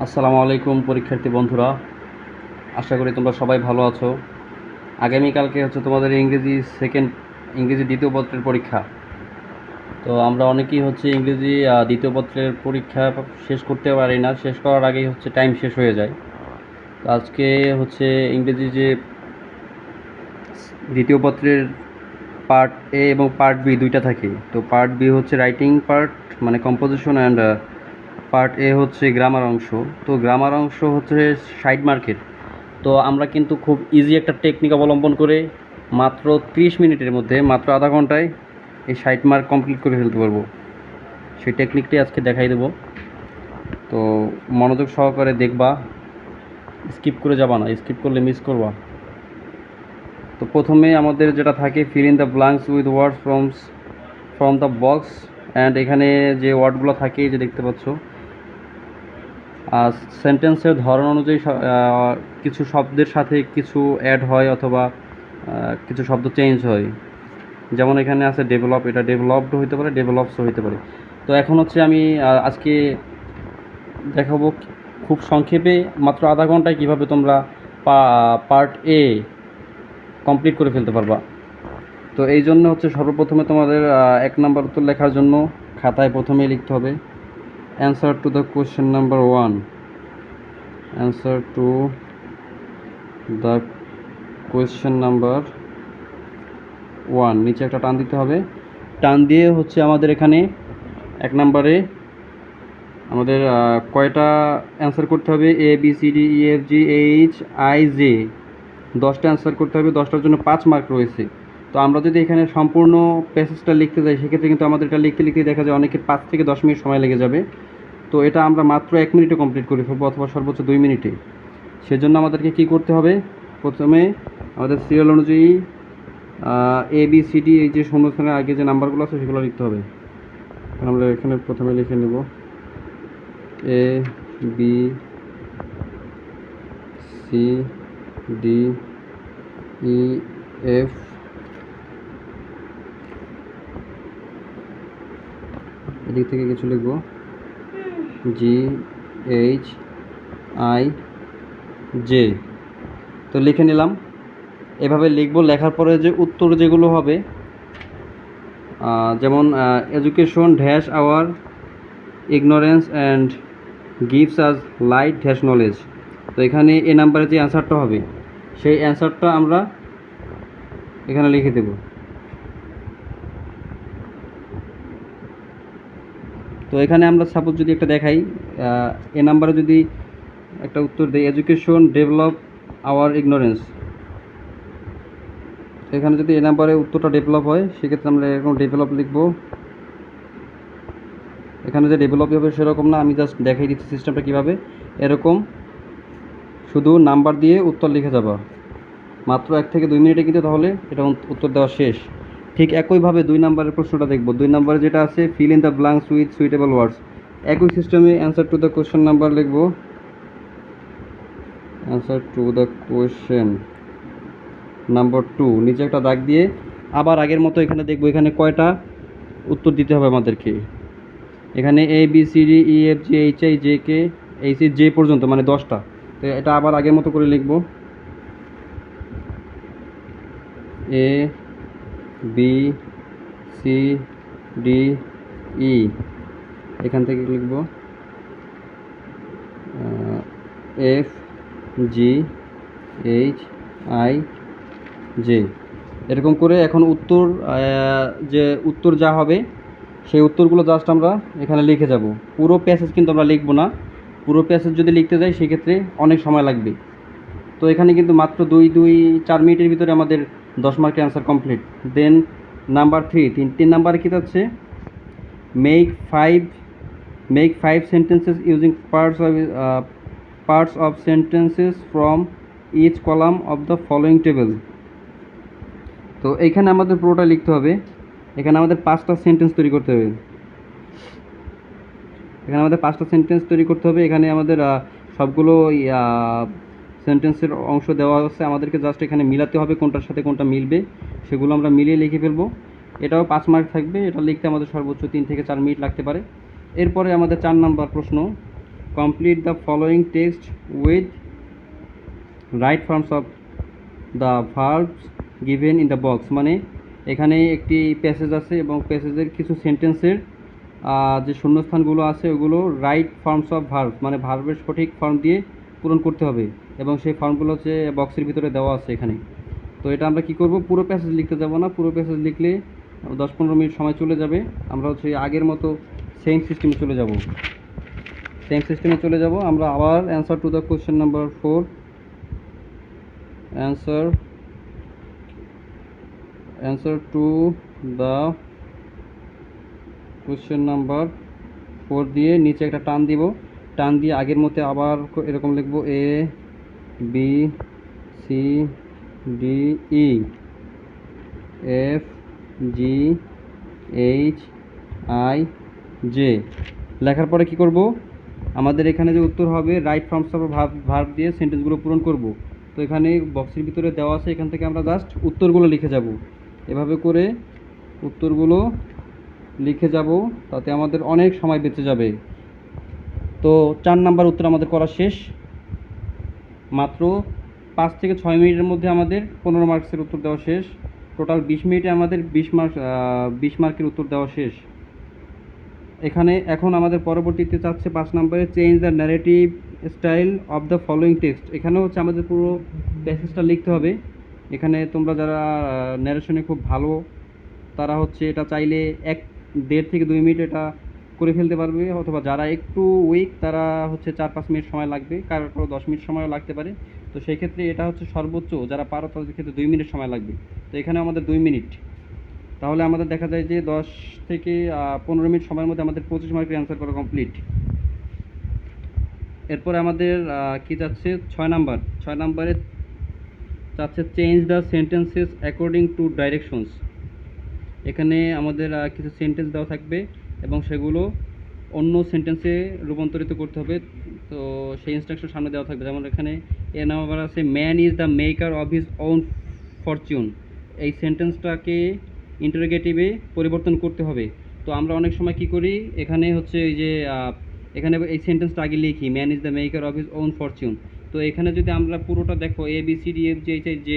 আসসালামু আলাইকুম পরীক্ষার্থী বন্ধুরা, আশা করি তোমরা সবাই ভালো আছো। আগামীকালকে হচ্ছে তোমাদের ইংরেজি দ্বিতীয় পত্রের পরীক্ষা। তো আমরা অনেকেই হচ্ছে ইংরেজি দ্বিতীয় পত্রের পরীক্ষা শেষ করতে পারি না, শেষ করার আগেই হচ্ছে টাইম শেষ হয়ে যায়। তো আজকে হচ্ছে ইংরেজি যে দ্বিতীয় পত্রের পার্ট এ এবং পার্ট বি দুইটা থাকে। তো পার্ট বি হচ্ছে রাইটিং পার্ট, মানে কম্পোজিশন, অ্যান্ড পার্ট এ হচ্ছে গ্রামার অংশ। তো গ্রামার অংশ হচ্ছে 60 মার্কের। তো আমরা কিন্তু খুব ইজি একটা টেকনিক অবলম্বন করে মাত্র 30 মিনিটের মধ্যে, মাত্র আধা ঘন্টায় এই 60 মার্ক কমপ্লিট করে ফেলতে পারবো। সেই টেকনিকটি আজকে দেখাই দেবো। তো মনোযোগ সহকারে দেখবা, স্কিপ করে যাবা না, স্কিপ করলে মিস করবা। তো প্রথমে আমাদের যেটা থাকে, feel in the blanks with words from the box. And এখানে যে ওয়ার্ডগুলো থাকে যে দেখতে পাচ্ছ, সেন্টেন্সের ধরন অনুযায়ী কিছু শব্দের সাথে কিছু অ্যাড হয় অথবা কিছু শব্দ চেঞ্জ হয়। যেমন এখানে আছে ডেভেলপ, এটা ডেভেলপড হইতে পারে, ডেভেলপসও হইতে পারে। তো এখন হচ্ছে আমি আজকে দেখাবো খুব সংক্ষেপে মাত্র আধা ঘন্টায় কীভাবে তোমরা পার্ট এ কমপ্লিট করে ফেলতে পারবা। তো এই জন্য হচ্ছে সর্বপ্রথমে তোমাদের 1 নাম্বার উত্তর লেখার জন্য খাতায় প্রথমেই লিখতে হবে answer to the question number 1। Answer to the question number 1, নিচে একটা টান দিতে হবে। টান দিয়ে হচ্ছে আমাদের এখানে 1 নাম্বারে আমাদের কয়টা অ্যান্সার করতে হবে, A B C D E F G H I J, 10টা অ্যান্সার করতে হবে। 10টার জন্য 5 মার্ক রয়েছে। তো আমরা যদি এখানে সম্পূর্ণ প্যাসেজটা লিখতে যাই, সেক্ষেত্রে কিন্তু আমাদের এটা লিখতে লিখতে দেখা যায় অনেকের 5 থেকে 10 মিনিট সময় লেগে যাবে। তো এটা আমরা মাত্র 1 মিনিটে কমপ্লিট করে ফেলবো, অথবা সর্বোচ্চ 2 মিনিটে। সেজন্য আমাদেরকে কি করতে হবে, প্রথমে আমাদের সিরিয়াল অনুযায়ী এ বি সি ডি এই যে শূন্যস্থানের আগে যে নাম্বারগুলো আছে সেগুলো লিখতে হবে। আমরা এখানে প্রথমে লিখে নেব A B C D E F, এদিক থেকে কিছু লিখব, জি এইচ আই জে। তো লিখে নিলাম, এভাবে লিখব। লেখার পরে যে উত্তর যেগুলো হবে, যেমন education dash our ignorance and gives us light dash knowledge. তো এখানে এ নাম্বারে যে অ্যান্সারটা হবে সেই অ্যান্সারটা আমরা এখানে লিখে দেব। তো এখানে আমরা সাপোজ যদি একটা দেখাই, এ নাম্বারে যদি একটা উত্তর দেই এডুকেশন ডেভেলপ আওয়ার ইগনোরেন্স, এখানে যদি এ নাম্বারে উত্তরটা ডেভেলপ হয় সেক্ষেত্রে আমরা এরকম ডেভেলপ লিখব। এখানে যে ডেভেলপ হবে সেরকম না, আমি জাস্ট দেখাই দিচ্ছি সিস্টেমটা কীভাবে। এরকম শুধু নাম্বার দিয়ে উত্তর লিখে যাবা, মাত্র 1 থেকে 2 মিনিটে কিন্তু তাহলে এটা উত্তর দেওয়া শেষ। ঠিক একইভাবে 2 নাম্বারের প্রশ্নটা দেখব। 2 নাম্বারে যেটা আছে fill in the blanks with suitable words, একই সিস্টেমে answer to the question number লিখব। Answer to the question number 2, নিচে একটা দাগ দিয়ে আবার আগের মতো এখানে দেখব এখানে কয়টা উত্তর দিতে হবে আমাদেরকে। এখানে A B C D E F G H I J K H I J পর্যন্ত, মানে 10টা। তো এটা আবার আগের মতো করে লিখব, এ বি সি ডি ই, এখান থেকে লিখব F G H I J, এরকম করে। এখন উত্তর যে উত্তর যা হবে সেই উত্তরগুলো জাস্ট আমরা এখানে লিখে যাব। পুরো প্যাসেজ কিন্তু আমরা লিখব না, পুরো প্যাসেজ যদি লিখতে যাই সেক্ষেত্রে অনেক সময় লাগবে। তো এখানে কিন্তু মাত্র 4 মিনিটের ভিতরে আমাদের 10 মার্কের অ্যান্সার কমপ্লিট। দেন নাম্বার 3, 3 নাম্বারে কী যাচ্ছে, make five sentences using parts of sentences from each column of the following table. তো এইখানে আমাদের পুরোটা লিখতে হবে। এখানে আমাদের 5টা সেন্টেন্স তৈরি করতে হবে। এখানে আমাদের সবগুলো সেন্টেন্সের অংশ দেওয়া আছে, আমাদেরকে জাস্ট এখানে মিলাতে হবে কোনটার সাথে কোনটা মিলবে, সেগুলো আমরা মিলিয়ে লিখে ফেলবো। এটাও 5 মার্ক থাকবে, এটা লিখতে আমাদের সর্বোচ্চ 3 থেকে 4 মিনিট লাগতে পারে। এরপরে আমাদের 4 নাম্বার প্রশ্ন, complete the following text with right forms of the verbs given in the box. মানে এখানে একটি প্যাসেজ আছে এবং প্যাসেজের কিছু সেন্টেন্সের যে শূন্যস্থানগুলো আছে ওগুলো রাইট ফর্মস অফ ভার্ব মানে ভার্বের সঠিক ফর্ম দিয়ে পূরণ করতে হবে, এবং সেই ফর্মগুলো হচ্ছে বক্সের ভিতরে দেওয়া আছে এখানে। তো এটা আমরা কি করব, পুরো প্যাসেজ লিখতে যাব না, পুরো প্যাসেজ লিখলে 10-15 মিনিট সময় চলে যাবে। আমরা হচ্ছে আগের মতো সেম সিস্টেমে চলে যাব। আমরা আবার answer to the question number 4, answer to the question number 4 দিয়ে নিচে একটা টান দিব, টান দিয়ে আগের মতো আবার এরকম লিখব A B C D E F G H I J। লেখার পরে কি করব, আমাদের এখানে যে উত্তর হবে রাইট ফর্মস অফ ভার্ব দিয়ে সেন্টেন্সগুলো পূরণ করব। তো এখানে বক্সের ভিতরে দেওয়া আছে, এখান থেকে আমরা জাস্ট উত্তরগুলো লিখে যাব। এভাবে করে উত্তরগুলো লিখে যাব, তাতে আমাদের অনেক সময় বেঁচে যাবে। তো 4 নাম্বার উত্তর আমাদের করা শেষ। মাত্র 5 থেকে 6 মিনিটের মধ্যে আমাদের 15 মার্কসের উত্তর দেওয়া শেষ। টোটাল 20 মিনিটে আমাদের 20 মার্কের উত্তর দেওয়া শেষ। এখন আমাদের পরবর্তীতে চাচ্ছে 5 নম্বরে change the narrative style of the following text. এখানে হচ্ছে আমাদের পুরো প্যাসেজটা লিখতে হবে। এখানে তোমরা যারা ন্যারেশনে খুব ভালো তারা হচ্ছে এটা চাইলে 1.5 থেকে 2 মিনিট এটা করে ফেলতে পারবে, অথবা যারা একটু উইক তারা হচ্ছে 4-5 মিনিট সময় লাগবে, কারো 10 মিনিট সময়ও লাগতে পারে। তো সেই ক্ষেত্রে এটা হচ্ছে সর্বোচ্চ যারা পারো তাদের ক্ষেত্রে 2 মিনিট সময় লাগবে। তো এখানে আমাদের 2 মিনিট, তাহলে আমাদের দেখা যায় যে 10 থেকে 15 মিনিট সময়ের মধ্যে আমাদের 25 মার্কের অ্যান্সার করা কমপ্লিট। এরপরে আমাদের কি চাচ্ছে 6 নাম্বারে চাচ্ছে change the sentences according to directions. এখানে আমাদের কিছু সেন্টেন্স দেওয়া থাকবে এবং সেগুলো অন্য সেন্টেন্সে রূপান্তরিত করতে হবে। তো সেই ইনস্ট্রাকশন সামনে দেওয়া থাকবে। যেমন এখানে এর নাম্বার আছে man is the maker of his own fortune. এই সেন্টেন্সটাকে ইন্টারোগেটিভে পরিবর্তন করতে হবে। তো আমরা অনেক সময় কি করি, এখানে হচ্ছে ওই যে এখানে এই সেন্টেন্সটা আগে লিখি man is the maker of his own fortune. তো এখানে যদি আমরা পুরোটা দেখো ABCDFGHIJ,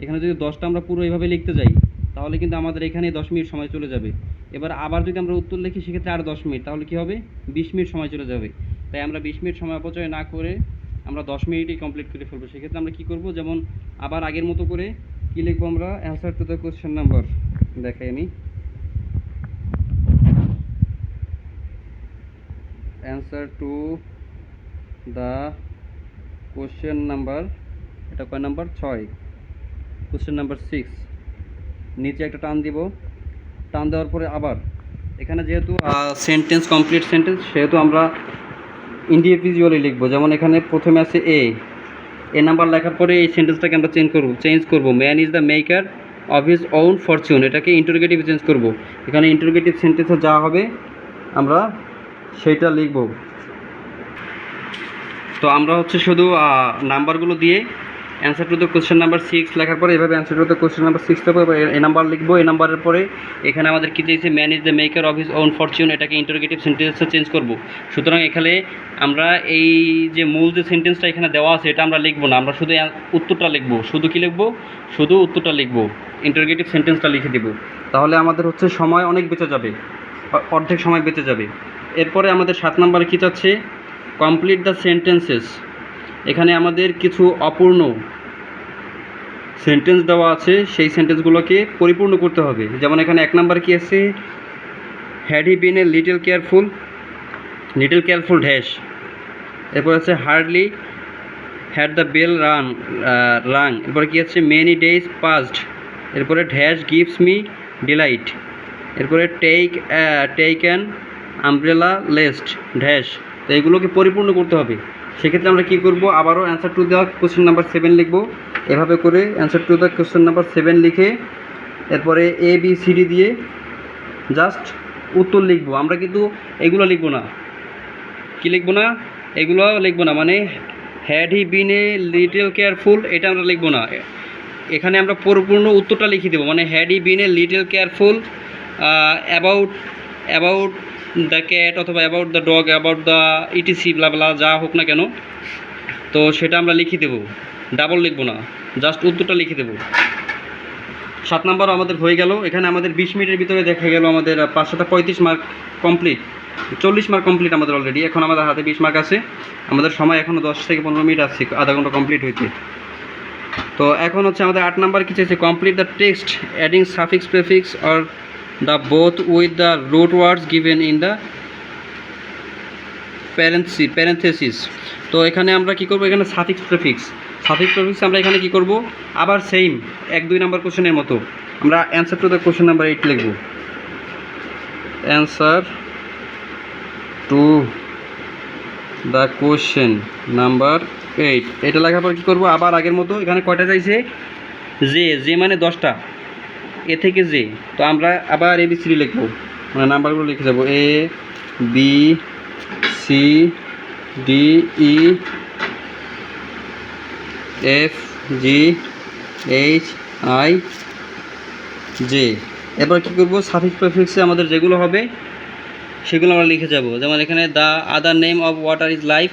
এখানে যদি 10টা আমরা পুরো এইভাবে লিখতে যাই তাহলে কিন্তু আমাদের এখানে 10 মিনিট সময় চলে যাবে। এবার আবার যদি আমরা উত্তর লিখি সেক্ষেত্রে আর 10 মিনিট, তাহলে কি হবে 20 মিনিট সময় চলে যাবে। তাই আমরা 20 মিনিট সময় অপচয় না করে আমরা 10 মিনিটেই কমপ্লিট করে ফেলবো। সেক্ষেত্রে আমরা কি করব, যেমন আবার আগের মতো করে কি লিখবো, আমরা answer to the question number দেখাই আমি। Answer to the question number, এটা কয় নাম্বার 6, কোশ্চেন নাম্বার 6। নিচে একটা টান দিব, টান দেওয়ার পরে আবার এখানে যেহেতু সেন্টেন্স কমপ্লিট সেন্টেন্স, সেহেতু আমরা ইন্ডিভিজুয়ালি লিখবো। যেমন এখানে প্রথমে আছে এ নাম্বার লেখার পরে এই সেন্টেন্সটাকে আমরা চেঞ্জ করব man is the maker of his own fortune, এটাকে ইন্টারোগেটিভ চেঞ্জ করব। এখানে ইন্টারোগেটিভ সেন্টেন্সে যা হবে আমরা সেইটা লিখব। তো আমরা হচ্ছে শুধু নাম্বারগুলো দিয়ে answer to the question number 6 লেখার পরে এভাবে answer to the question number 6 লিখবো, এ নাম্বার লিখবো। এ নাম্বারের পরে এখানে আমাদের কী দিয়েছে man is the maker of his own fortune, এটাকে ইন্টারোগেটিভ সেন্টেন্সে চেঞ্জ করব। সুতরাং এখানে আমরা এই যে মূল যে সেন্টেন্সটা এখানে দেওয়া আছে এটা আমরা লিখবো না, আমরা শুধু উত্তরটা লিখবো। শুধু কি লিখবো, শুধু উত্তরটা লিখবো, ইন্টারোগেটিভ সেন্টেন্সটা লিখে দেবো। তাহলে আমাদের হচ্ছে সময় অনেক বেঁচে যাবে, অর্ধেক সময় বেঁচে যাবে। এরপরে আমাদের 7 নাম্বারে কী চাচ্ছে, কমপ্লিট দ্য সেন্টেন্সেস। এখানে আমাদের কিছু অপূর্ণ সেন্টেন্স দেওয়া আছে, সেই সেন্টেন্সগুলোকে পরিপূর্ণ করতে হবে। যেমন এখানে 1 নাম্বার কি আছে, had he been a little careful dash. এরপর আছে hardly had the bell rang. এরপরে কি আছে মেনি ডেজ পাস্ট। এরপরে ড্যাশ গিভস মি ডিলাইট। এরপরে take an umbrella lest dash. তো এইগুলোকে পরিপূর্ণ করতে হবে। সেক্ষেত্রে আমরা কী করব, আবারও answer to the question number 7 লিখব। এভাবে করে answer to the question number 7 লিখে এরপরে ABCD দিয়ে জাস্ট উত্তর লিখব। আমরা কিন্তু এগুলো লিখব না, কি লিখব না, এগুলো লিখব না। মানে had he been a little careful এটা আমরা লিখব না, এখানে আমরা পরিপূর্ণ উত্তরটা লিখে দেবো। মানে had he been a little careful about the cat অথবা about the dog, about the etc blah যা হোক না কেন, তো সেটা আমরা লিখে দেবো, ডাবল লিখবো না, জাস্ট উত্তরটা লিখে দেবো। 7 নম্বর আমাদের হয়ে গেল। এখানে আমাদের 20 মিনিটের ভিতরে দেখা গেল আমাদের 535 মার্ক কমপ্লিট, 40 মার্ক কমপ্লিট আমাদের অলরেডি। এখন আমাদের হাতে 20 মার্ক আছে, আমাদের সময় এখনও 10 থেকে 15 মিনিট আছে, আধা ঘন্টা কমপ্লিট হইতে। তো এখন হচ্ছে আমাদের 8 নাম্বার কি চাইছে, complete the text adding suffix prefix or the both with the root words given in the parenthesis. তো এখানে আমরা কি করব, এখানে সাফিক্স প্রেফিক্স আমরা এখানে কি করব, আবার সেম 1-2 নাম্বার কোশ্চেনের মতো আমরা answer to the question number 8 লিখব। Answer to the question number 8 এটা লেখার পর কী করবো, আবার আগের মতো এখানে কয়টা চাইছে, যে মানে 10টা, এ থেকে যে। তো আমরা আবার ABCD লিখবো, মানে নাম্বারগুলো লিখে যাবো A B C D E F G H I J। এবার কী করবো, সাফিক্স প্রেফিক্সে আমাদের যেগুলো হবে সেগুলো আমরা লিখে যাব। যেমন এখানে the other name of water is life,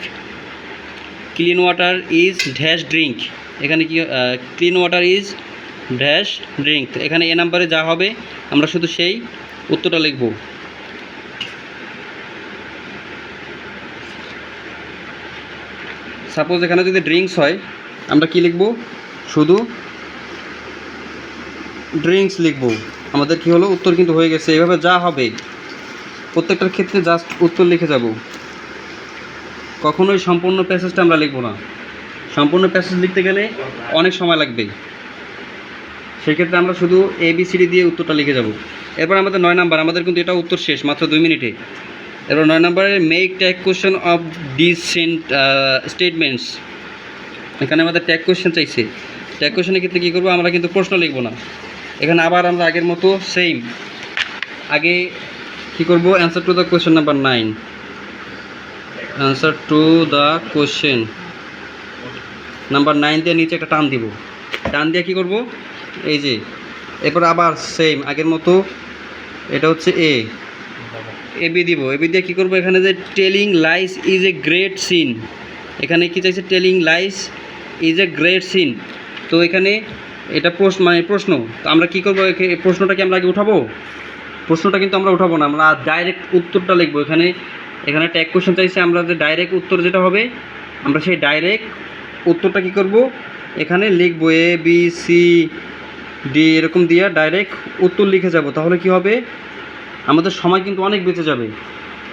clean water is dash drink, এখানে কি clean water is dash drink. এখানে এ নাম্বারে যা হবে আমরা শুধু সেই উত্তরটা লিখব। সাপোজ এখানে যদি ড্রিঙ্কস হয় আমরা কি লিখব, শুধু ড্রিঙ্কস লিখব। আমাদের কি হলো, উত্তর কিন্তু হয়ে গেছে। এভাবে যা হবে প্রত্যেকটার ক্ষেত্রে জাস্ট উত্তর লিখে যাব, কখনোই সম্পূর্ণ প্যাসেজটা আমরা লিখব না। সম্পূর্ণ প্যাসেজ লিখতে গেলে অনেক সময় লাগবে, সেক্ষেত্রে আমরা শুধু ABCD দিয়ে উত্তরটা লিখে যাব। এরপর আমাদের 9 নাম্বার, আমাদের কিন্তু এটা উত্তর শেষ মাত্র 2 মিনিটে। এরপর 9 নাম্বারে make tag question of this statements. এখানে আমাদের ট্যাগ কোশ্চেন চাইছে। ট্যাগ কোশ্চেনের ক্ষেত্রে কী করবো, আমরা কিন্তু প্রশ্ন লিখব না, এখানে আবার আমরা আগের মতো সেম আগে কী করব, answer to the question number 9, answer to the question number 9 দিয়ে নিচে একটা টান দিব, টান দিয়ে কী করব, এই যে এরপর আবার সেম আগের মতো এটা হচ্ছে AB দিব। AB দিয়ে কী করবো, এখানে যে telling lines is a great sin, এখানে কী চাইছে, telling lines is a great sin. তো এখানে এটা প্রশ্ন, তো আমরা কী করবো, প্রশ্নটা কি আমরা আগে উঠাবো, প্রশ্নটা কিন্তু আমরা উঠাবো না, আমরা ডাইরেক্ট উত্তরটা লিখবো। এখানে ট্যাগ কোশ্চেন চাইছে, আমরা যে ডাইরেক্ট উত্তর যেটা হবে আমরা সেই ডাইরেক্ট উত্তরটা কী করব, এখানে লিখবো ABCD এরকম দিয়ে ডাইরেক্ট উত্তর লিখে যাব। তাহলে কি হবে, আমাদের সময় কিন্তু অনেক বেঁচে যাবে।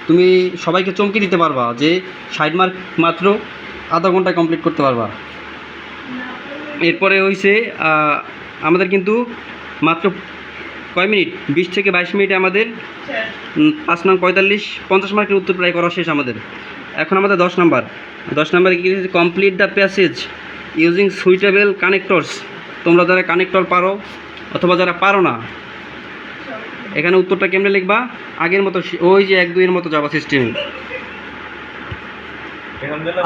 তুমি সবাইকে চমকে দিতে পারবা যে 60 মার্ক মাত্র আধা ঘন্টায় কমপ্লিট করতে পারবা। এরপরে হয়েছে আমাদের কিন্তু মাত্র কয় মিনিট, 20 থেকে 22 মিনিটে আমাদের 5 নং 45 50 মার্কের উত্তর প্রায় করা শেষ আমাদের। এখন আমাদের 10 নাম্বারে কী হয়েছে, complete the passage using suitable connectors. তোমরা যারা কানেক্টর পারো অথবা যারা পারো না, এখানে উত্তরটা কেমনে লিখবা, আগের মতো ওই যে 1-2 এর মতো যাবা সিস্টেমে।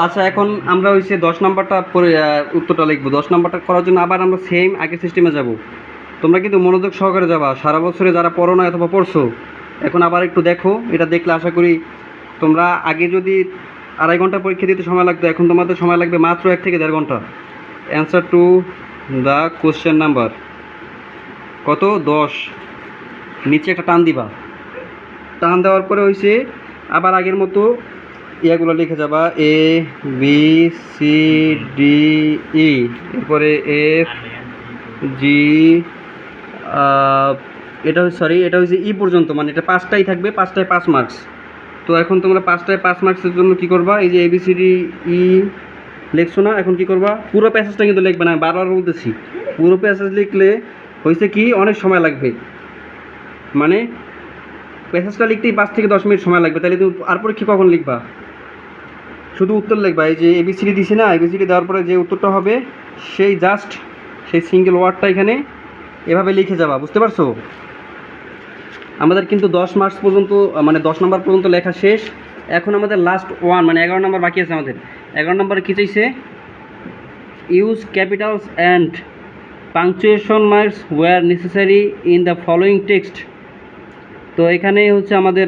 আচ্ছা, এখন আমরা হচ্ছে 10 নাম্বারটা পরে উত্তরটা লিখবো। 10 নাম্বারটা করার জন্য আবার আমরা সেম আগের সিস্টেমে যাব। তোমরা কিন্তু মনোযোগ সহকারে যাবা, সারা বছরে যারা পড়ো না অথবা পড়ছো, এখন আবার একটু দেখো। এটা দেখলে আশা করি তোমরা আগে যদি 2.5 ঘন্টা পরীক্ষা দিতে সময় লাগতো, এখন তোমাদের সময় লাগবে মাত্র 1 থেকে 1.5 ঘন্টা। Answer to the question number কত, 10, নিচে একটা টান দিবা, টান দেওয়ার পরে হয়েছে আবার আগের মতো ইয়াগুলো লিখে যাবা ABCD এরপরে FG, এটা হচ্ছে E পর্যন্ত, মানে এটা 5টাই থাকবে, 5টায় 5 মার্কস। তো এখন তোমরা 5টায় 5 মার্কসের জন্য কী করবা, এই যে ABCD লিখছো না, এখন কি করবা, পুরো প্যাসেজটা কিন্তু লিখবে না, আমি বারবার বলতেছি পুরো প্যাসেজ লিখলে হয়েছে কি অনেক সময় লাগবে, মানে প্যাসেজটা লিখতেই 5 থেকে 10 মিনিট সময় লাগবে। তাহলে তুমি আর পরীক্ষা কখন লিখবা, শুধু উত্তর লিখবা। এই যে ABCD দিছি না, ABCD দেওয়ার পরে যে উত্তরটা হবে সেই জাস্ট সেই সিঙ্গেল ওয়ার্ডটা এখানে এভাবে লিখে যাবা, বুঝতে পারছো। আমাদের কিন্তু 10 মার্কস পর্যন্ত, মানে 10 নাম্বার পর্যন্ত লেখা শেষ। এখন আমাদের লাস্ট 1 মানে 11 নাম্বার বাকি আছে আমাদের। 11 নাম্বারে কী চাইছে, use capitals and punctuation marks where necessary in the following text. তো এখানে হচ্ছে আমাদের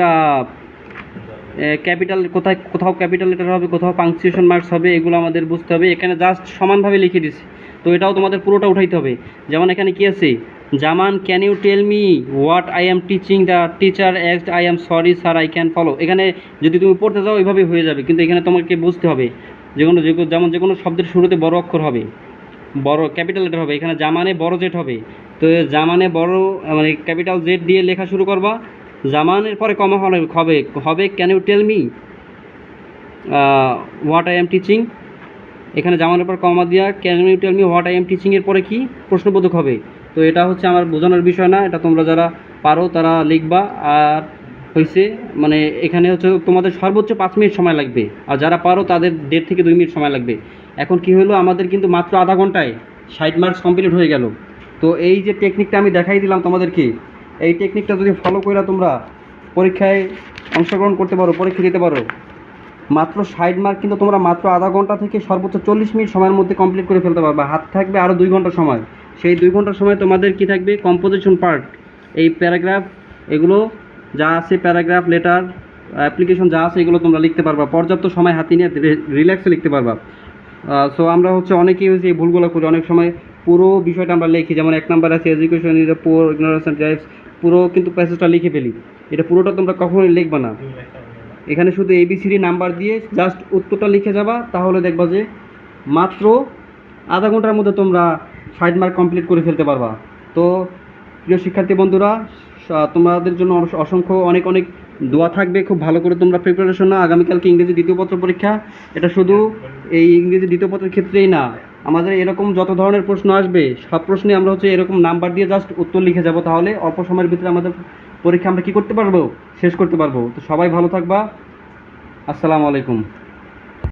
ক্যাপিটাল কোথায়, কোথাও ক্যাপিটাল লেটার হবে, কোথাও পাংচুয়েশন মার্কস হবে, এগুলো আমাদের বুঝতে হবে। এখানে জাস্ট সমানভাবে লিখে দিছি, তো এটাও তোমাদের পুরোটা উঠাইতে হবে। যেমন এখানে কি আছে, Zaman can you tell me what I am teaching, the teacher এক্সড I am sorry sir I can follow. এখানে যদি তুমি পড়তে যাও ওইভাবে হয়ে যাবে, কিন্তু এখানে তোমাকে বুঝতে হবে যেমন যে কোনো শব্দের শুরুতে বড় অক্ষর হবে, বড় ক্যাপিটাল লেটার হবে। এখানে জামানে বড় জেড হবে, তো জামানে বড় মানে ক্যাপিটাল জেড দিয়ে লেখা শুরু করবা। জামানের পরে কমা হবে হবে can you tell me what I am teaching. এখানে জামানের পর কমা দিয়া can you tell me what I am teaching এর পরে কি প্রশ্নবোধক হবে। তো এটা হচ্ছে আমার বোঝানোর বিষয় না, এটা তোমরা যারা পারো তারা লিখবা। আর হয়েছে মানে এখানে হচ্ছে তোমাদের সর্বোচ্চ 5 মিনিট সময় লাগবে, আর যারা পারো তাদের 1.5 থেকে 2 মিনিট সময় লাগবে। এখন কি হলো, আমাদের কিন্তু মাত্র আধা ঘন্টায় 60 মার্কস কমপ্লিট হয়ে গেল। তো এই যে টেকনিকটা আমি দেখাই দিলাম তোমাদেরকে, এই টেকনিকটা যদি ফলো করে তোমরা পরীক্ষায় অংশগ্রহণ করতে পারো, পরীক্ষা দিতে পারো, মাত্র 60 মার্ক কিন্তু তোমরা মাত্র আধা ঘন্টা থেকে সর্বোচ্চ 40 মিনিট সময়ের মধ্যে কমপ্লিট করে ফেলতে পারবে। হাত থাকবে আরও 2 ঘন্টা সময়। সেই 2 ঘন্টার সময় তোমাদের কি থাকবে, কম্পোজিশন পার্ট, এই প্যারাগ্রাফ, এগুলো যা আছে প্যারাগ্রাফ, লেটার, অ্যাপ্লিকেশন যা আছে এগুলো তোমরা লিখতে পারবা, পর্যাপ্ত সময় হাতে নিয়ে রিল্যাক্সে লিখতে পারবা। সো আমরা হচ্ছে অনেকেই হচ্ছে এই ভুলগুলো করি, অনেক সময় পুরো বিষয়টা আমরা লিখি। যেমন 1 নাম্বার আছে education is a poor ignorance and drives, পুরো কিন্তু প্যাসেজটা লিখে ফেলি। এটা পুরোটা তোমরা কখনোই লিখবা না, এখানে শুধু এবিসিডি নাম্বার দিয়ে জাস্ট উত্তরটা লিখে যাবা, তাহলে দেখবা যে মাত্র আধা ঘন্টার মধ্যে তোমরা 60 মার্ক কমপ্লিট করে ফেলতে পারবা। তো প্রিয় শিক্ষার্থী বন্ধুরা, তোমাদের জন্য অসংখ্য অনেক অনেক দোয়া থাকবে। খুব ভালো করে তোমরা প্রিপারেশন নাও। আগামীকালকে ইংরেজি দ্বিতীয় পত্র পরীক্ষা। এটা শুধু এই ইংরেজি দ্বিতীয় পত্রের ক্ষেত্রেই না, আমাদের এরকম যত ধরনের প্রশ্ন আসবে সব প্রশ্নে আমরা হচ্ছে এরকম নাম্বার দিয়ে জাস্ট উত্তর লিখে যাব, তাহলে অল্প সময়ের ভিতরে আমাদের পরীক্ষা আমরা কী করতে পারবো, শেষ করতে পারবো। তো সবাই ভালো থাকবা। আসসালামু আলাইকুম।